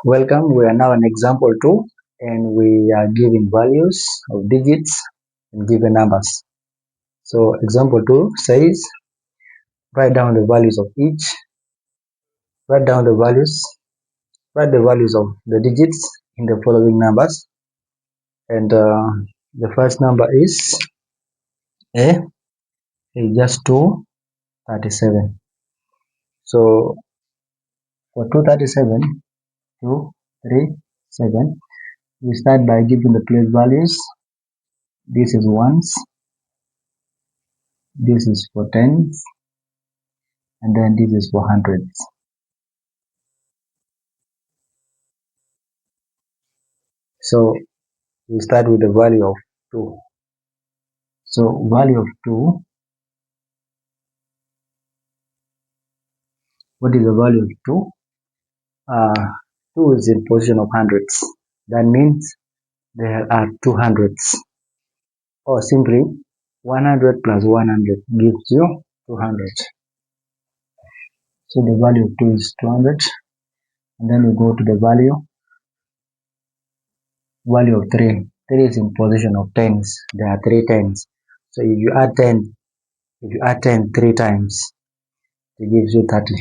Welcome, we are now on example 2 and we are giving values of digits and given numbers. So example 2 says write down the values of each, write down the values, write the values of the digits in the following numbers, and the first number is A is just 237. So for 237, 237, we start by giving the place values. This is ones, this is for tens, and then this is for hundreds. So we start with the value of 2. So value of 2, what is the value of 2? 2 is in position of hundreds. That means there are 200s. Or simply 100 plus 100 gives you 200. So the value of 2 is 200. And then we go to the value of 3. 3 is in position of tens. There are 3 tens. So if you add 10 3 times, it gives you 30.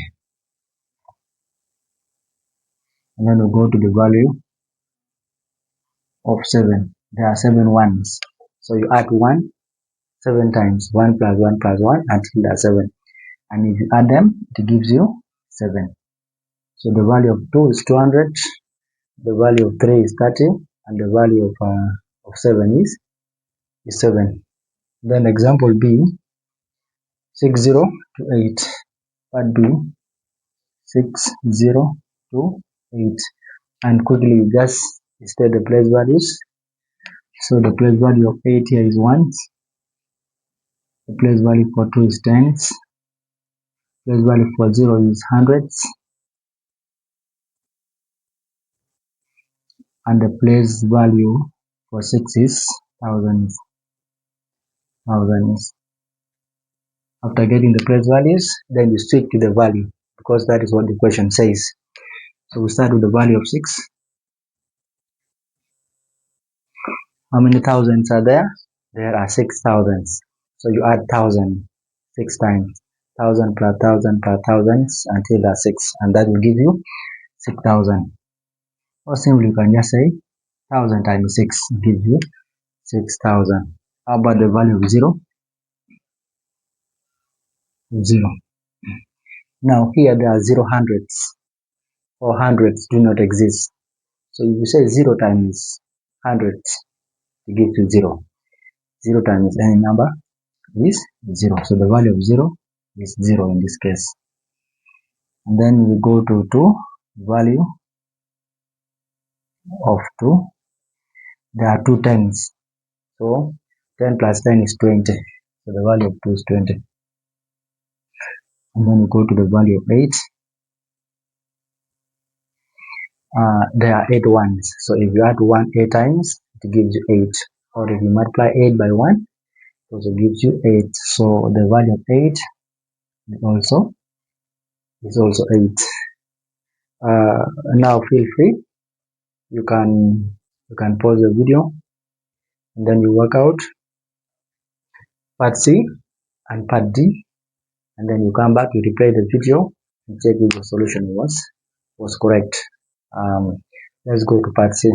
And then we go to the value of 7. There are 7 ones. So you add 1 7 times. 1 plus 1 plus 1 until there are 7. And if you add them, it gives you 7. So the value of 2 is 200. The value of 3 is 30. And the value of 7 is 7. Then example B, 60 to 8. Part B, 60 to 8. And quickly just state the place values. So the place value of 8 here is 1. The place value for 2 is tens. Place value for 0 is hundreds. And the place value for 6 is thousands. After getting the place values, then you switch to the value because that is what the question says. So we start with the value of 6. How many thousands are there? There are 6 thousands. So you add 1,000 6 times. 1,000 plus 1,000 plus thousands until that's 6, and that will give you 6,000. Or simply you can just say 1,000 times 6 gives you 6,000. How about the value of 0? 0. Now here there are 0 hundreds, or hundreds do not exist. So if you say 0 times hundreds, it gives you 0. 0 times any number is 0. So the value of 0 is 0 in this case. And then we go to 2, value of 2. There are 2 tens. So 10 plus 10 is 20. So the value of 2 is 20. And then we go to the value of 8. There are 8 ones. So if you add 1 8 times, it gives you 8. Or if you multiply 8 by 1, it also gives you 8. So the value of 8 is also 8. Now feel free. You can pause the video and then you work out part C and part D, and then you come back, you replay the video and check if the solution was correct. Let's go to part C.